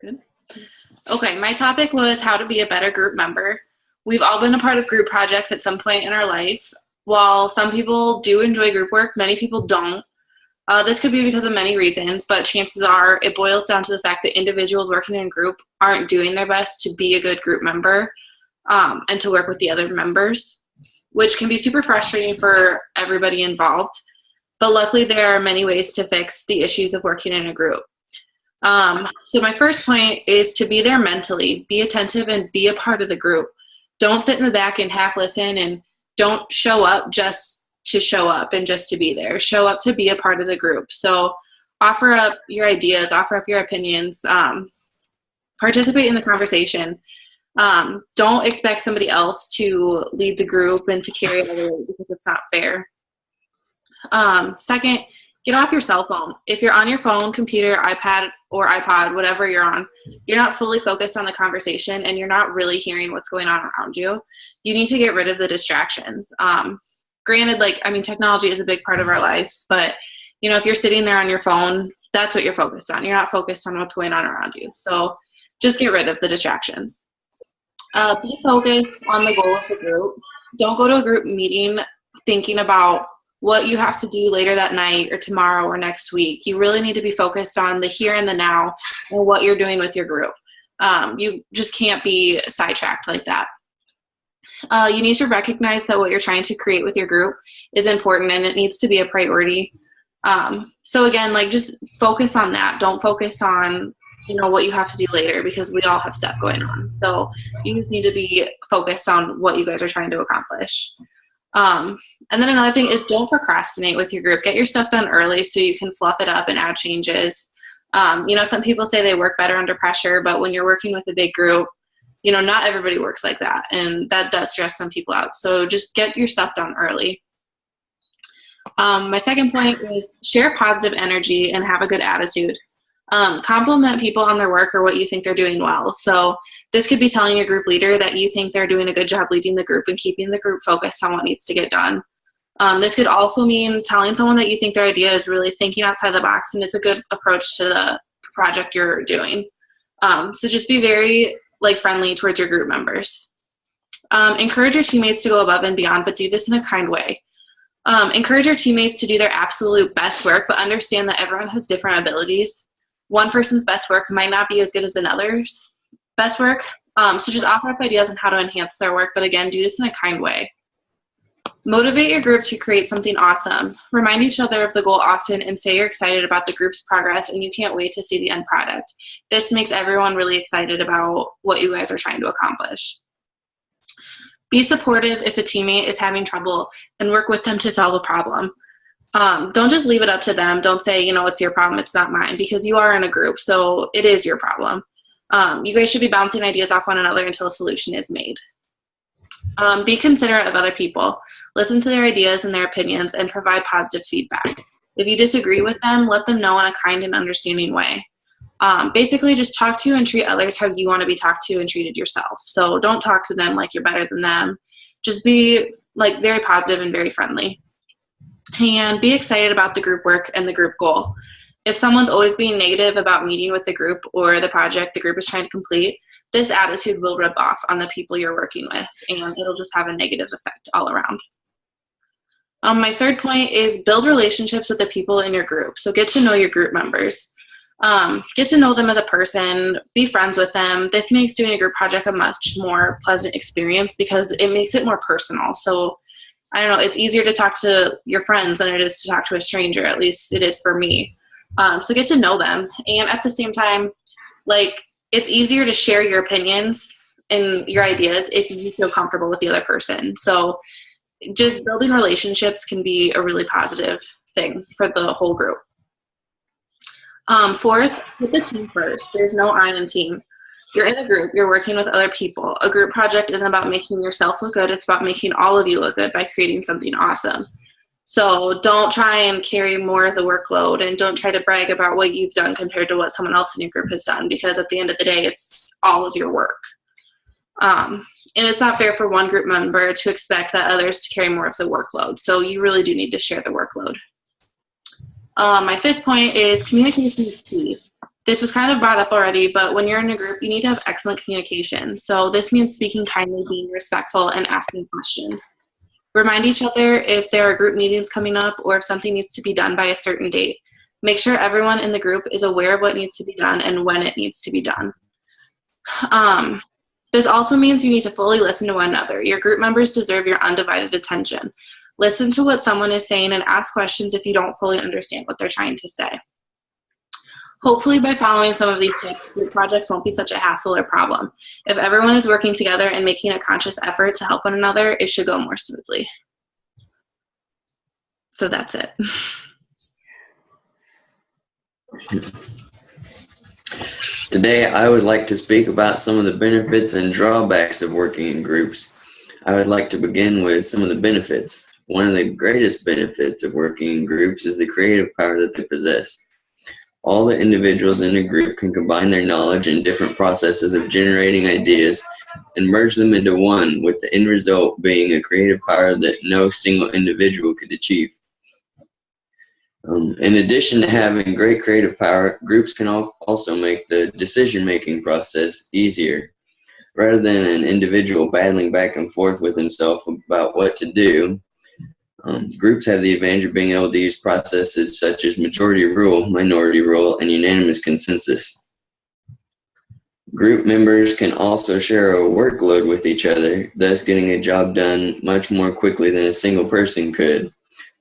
Good. Okay, my topic was how to be a better group member. We've all been a part of group projects at some point in our life. While some people do enjoy group work, many people don't. This could be because of many reasons, but chances are it boils down to the fact that individuals working in a group aren't doing their best to be a good group member and to work with the other members, which can be super frustrating for everybody involved. But luckily, there are many ways to fix the issues of working in a group. So my first point is to be there mentally, be attentive and be a part of the group. Don't sit in the back and half listen, and don't show up just to show up and just to be there. Show up to be a part of the group. So offer up your ideas, offer up your opinions, participate in the conversation. Don't expect somebody else to lead the group and to carry it all the way because it's not fair. Second, get off your cell phone. If you're on your phone, computer, iPad, or iPod, whatever you're on, you're not fully focused on the conversation and you're not really hearing what's going on around you. You need to get rid of the distractions. Granted, technology is a big part of our lives, but, if you're sitting there on your phone, that's what you're focused on. You're not focused on what's going on around you. So just get rid of the distractions. Be focused on the goal of the group. Don't go to a group meeting thinking about what you have to do later that night or tomorrow or next week. You really need to be focused on the here and the now and what you're doing with your group. You just can't be sidetracked like that. You need to recognize that what you're trying to create with your group is important and it needs to be a priority. So again, just focus on that. Don't focus on, what you have to do later because we all have stuff going on. So you just need to be focused on what you guys are trying to accomplish. And then another thing is don't procrastinate with your group. Get your stuff done early so you can fluff it up and add changes. Some people say they work better under pressure, but when you're working with a big group, not everybody works like that, and that does stress some people out. So just get your stuff done early. My second point is share positive energy and have a good attitude. Compliment people on their work or what you think they're doing well. So this could be telling your group leader that you think they're doing a good job leading the group and keeping the group focused on what needs to get done. This could also mean telling someone that you think their idea is really thinking outside the box and it's a good approach to the project you're doing. So just be very friendly towards your group members. Encourage your teammates to go above and beyond, but do this in a kind way. Encourage your teammates to do their absolute best work, but understand that everyone has different abilities. One person's best work might not be as good as another's best work. So just offer up ideas on how to enhance their work, but again, do this in a kind way. Motivate your group to create something awesome. Remind each other of the goal often and say you're excited about the group's progress and you can't wait to see the end product. This makes everyone really excited about what you guys are trying to accomplish. Be supportive if a teammate is having trouble and work with them to solve a problem. Don't just leave it up to them. Don't say, it's your problem, it's not mine, because you are in a group, so it is your problem. You guys should be bouncing ideas off one another until a solution is made. Be considerate of other people. Listen to their ideas and their opinions and provide positive feedback. If you disagree with them, let them know in a kind and understanding way. Basically, just talk to and treat others how you want to be talked to and treated yourself. So don't talk to them like you're better than them. Just be very positive and very friendly. And be excited about the group work and the group goal. If someone's always being negative about meeting with the group or the project the group is trying to complete, this attitude will rub off on the people you're working with, and it'll just have a negative effect all around. My third point is build relationships with the people in your group. So get to know your group members. Get to know them as a person, be friends with them. This makes doing a group project a much more pleasant experience because it makes it more personal. So I don't know, it's easier to talk to your friends than it is to talk to a stranger. At least it is for me. So get to know them. And at the same time, it's easier to share your opinions and your ideas if you feel comfortable with the other person. So just building relationships can be a really positive thing for the whole group. Fourth, put the team first. There's no I in team. You're in a group. You're working with other people. A group project isn't about making yourself look good. It's about making all of you look good by creating something awesome. So don't try and carry more of the workload, and don't try to brag about what you've done compared to what someone else in your group has done, because at the end of the day, it's all of your work. And it's not fair for one group member to expect that others to carry more of the workload. So you really do need to share the workload. My fifth point is communication is key. This was kind of brought up already, but when you're in a group, you need to have excellent communication. So this means speaking kindly, being respectful, and asking questions. Remind each other if there are group meetings coming up or if something needs to be done by a certain date. Make sure everyone in the group is aware of what needs to be done and when it needs to be done. This also means you need to fully listen to one another. Your group members deserve your undivided attention. Listen to what someone is saying and ask questions if you don't fully understand what they're trying to say. Hopefully by following some of these tips, group projects won't be such a hassle or problem. If everyone is working together and making a conscious effort to help one another, it should go more smoothly. So that's it. Today, I would like to speak about some of the benefits and drawbacks of working in groups. I would like to begin with some of the benefits. One of the greatest benefits of working in groups is the creative power that they possess. All the individuals in a group can combine their knowledge and different processes of generating ideas and merge them into one, with the end result being a creative power that no single individual could achieve. In addition to having great creative power, groups can also make the decision-making process easier. Rather than an individual battling back and forth with himself about what to do, groups have the advantage of being able to use processes such as majority rule, minority rule, and unanimous consensus. Group members can also share a workload with each other, thus getting a job done much more quickly than a single person could.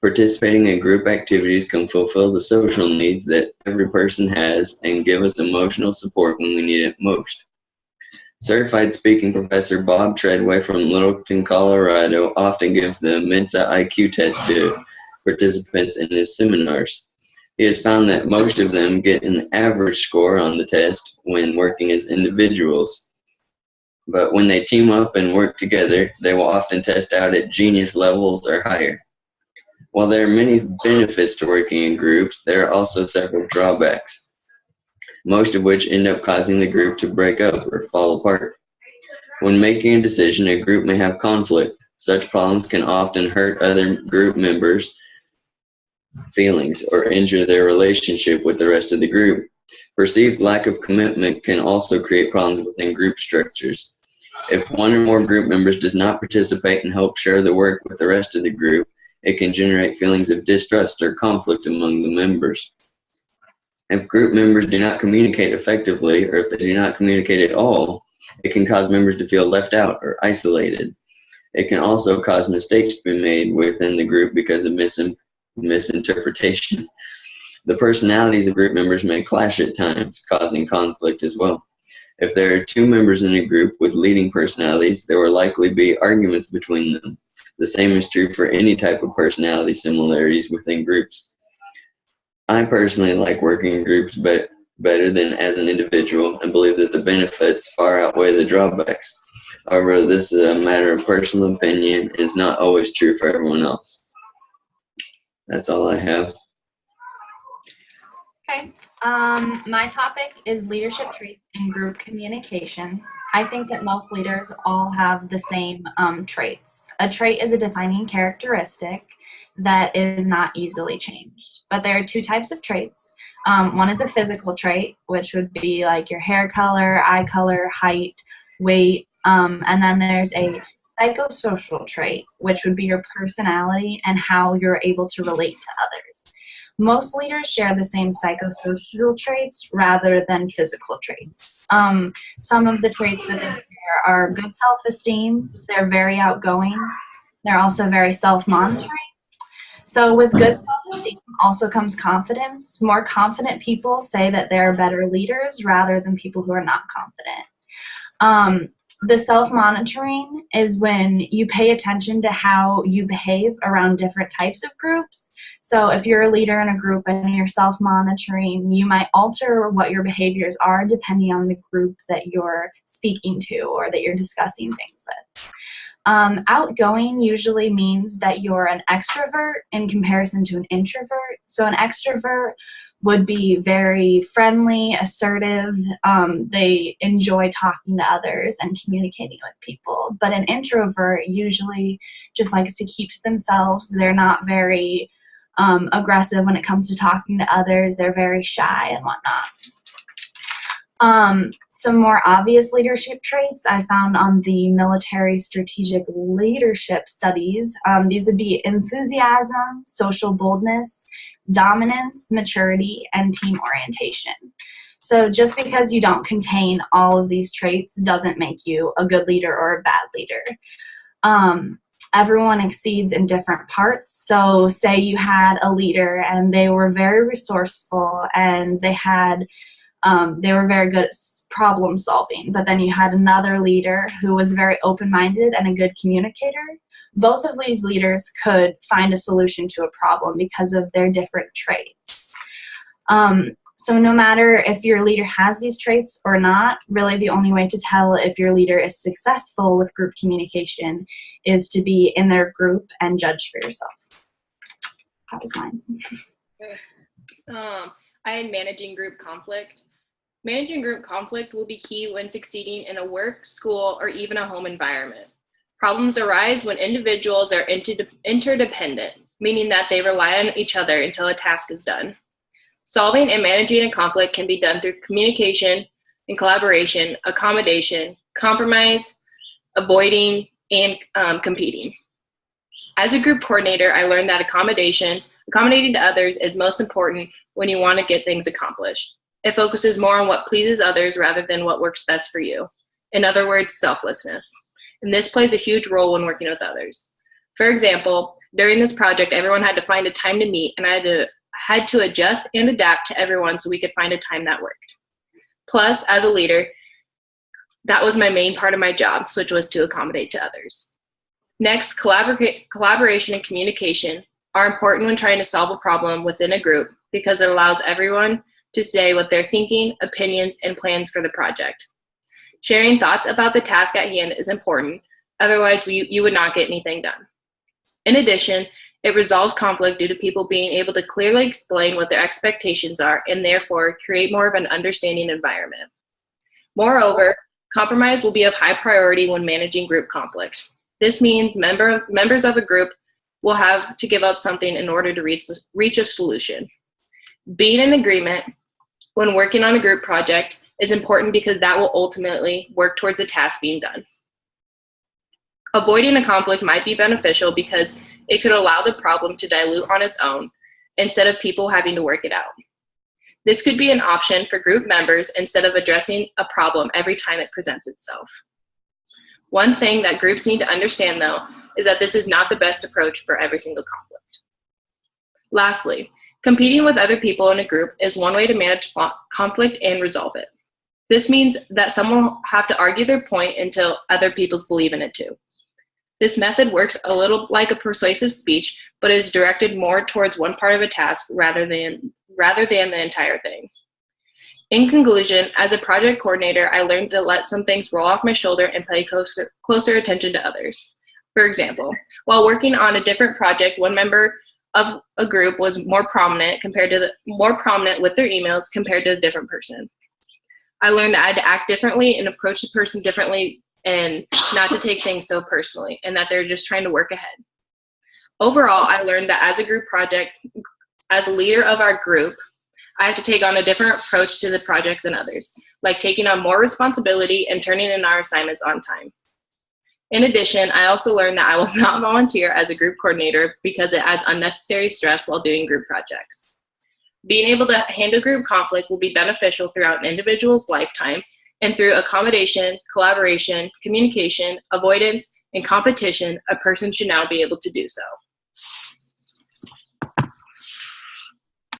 Participating in group activities can fulfill the social needs that every person has and give us emotional support when we need it most. Certified speaking professor Bob Treadway from Littleton, Colorado often gives the Mensa IQ test to participants in his seminars. He has found that most of them get an average score on the test when working as individuals. But when they team up and work together, they will often test out at genius levels or higher. While there are many benefits to working in groups, there are also several drawbacks, most of which end up causing the group to break up or fall apart. When making a decision, a group may have conflict. Such problems can often hurt other group members' feelings or injure their relationship with the rest of the group. Perceived lack of commitment can also create problems within group structures. If one or more group members does not participate and help share the work with the rest of the group, it can generate feelings of distrust or conflict among the members. If group members do not communicate effectively, or if they do not communicate at all, it can cause members to feel left out or isolated. It can also cause mistakes to be made within the group because of misinterpretation. The personalities of group members may clash at times, causing conflict as well. If there are two members in a group with leading personalities, there will likely be arguments between them. The same is true for any type of personality similarities within groups. I personally like working in groups better than as an individual and believe that the benefits far outweigh the drawbacks. However, this is a matter of personal opinion and is not always true for everyone else. That's all I have. Okay. My topic is leadership traits in group communication. I think that most leaders all have the same traits. A trait is a defining characteristic that is not easily changed. But there are two types of traits. One is a physical trait, which would be like your hair color, eye color, height, weight. And then there's a psychosocial trait, which would be your personality and how you're able to relate to others. Most leaders share the same psychosocial traits rather than physical traits. Some of the traits that they share are good self-esteem. They're very outgoing. They're also very self-monitoring. So with good self-esteem also comes confidence. More confident people say that they're better leaders rather than people who are not confident. The self-monitoring is when you pay attention to how you behave around different types of groups. So if you're a leader in a group and you're self-monitoring, you might alter what your behaviors are depending on the group that you're speaking to or that you're discussing things with. Outgoing usually means that you're an extrovert in comparison to an introvert. So an extrovert would be very friendly, assertive. They enjoy talking to others and communicating with people. But an introvert usually just likes to keep to themselves. They're not very aggressive when it comes to talking to others. They're very shy and whatnot. Some more obvious leadership traits I found on the military strategic leadership studies. These would be enthusiasm, social boldness, dominance, maturity, and team orientation. So just because you don't contain all of these traits doesn't make you a good leader or a bad leader. Everyone exceeds in different parts. So say you had a leader and they were very resourceful and they were very good at problem solving, but then you had another leader who was very open-minded and a good communicator. Both of these leaders could find a solution to a problem because of their different traits. So no matter if your leader has these traits or not, really the only way to tell if your leader is successful with group communication is to be in their group and judge for yourself. That was mine. I had managing group conflict. Managing group conflict will be key when succeeding in a work, school, or even a home environment. Problems arise when individuals are interdependent, meaning that they rely on each other until a task is done. Solving and managing a conflict can be done through communication and collaboration, accommodation, compromise, avoiding, and competing. As a group coordinator, I learned that accommodating to others is most important when you want to get things accomplished. It focuses more on what pleases others rather than what works best for you. In other words, selflessness. And this plays a huge role when working with others. For example, during this project, everyone had to find a time to meet, and I had to adjust and adapt to everyone so we could find a time that worked. Plus, as a leader, that was my main part of my job, which was to accommodate to others. Next, collaboration and communication are important when trying to solve a problem within a group because it allows everyone to say what they're thinking, opinions, and plans for the project. Sharing thoughts about the task at hand is important, otherwise you would not get anything done. In addition, it resolves conflict due to people being able to clearly explain what their expectations are and therefore create more of an understanding environment. Moreover, compromise will be of high priority when managing group conflict. This means members of a group will have to give up something in order to reach a solution. Being in agreement when working on a group project is important because that will ultimately work towards the task being done. Avoiding a conflict might be beneficial because it could allow the problem to dilute on its own instead of people having to work it out. This could be an option for group members instead of addressing a problem every time it presents itself. One thing that groups need to understand, though, is that this is not the best approach for every single conflict. Lastly, competing with other people in a group is one way to manage conflict and resolve it. This means that someone will have to argue their point until other people believe in it too. This method works a little like a persuasive speech, but is directed more towards one part of a task rather than the entire thing. In conclusion, as a project coordinator, I learned to let some things roll off my shoulder and pay closer attention to others. For example, while working on a different project, one member of a group was more prominent with their emails compared to a different person. I learned that I had to act differently and approach the person differently and not to take things so personally, and that they're just trying to work ahead. Overall, I learned that as a leader of our group, I have to take on a different approach to the project than others, like taking on more responsibility and turning in our assignments on time. In addition, I also learned that I will not volunteer as a group coordinator because it adds unnecessary stress while doing group projects. Being able to handle group conflict will be beneficial throughout an individual's lifetime, and through accommodation, collaboration, communication, avoidance, and competition, a person should now be able to do so.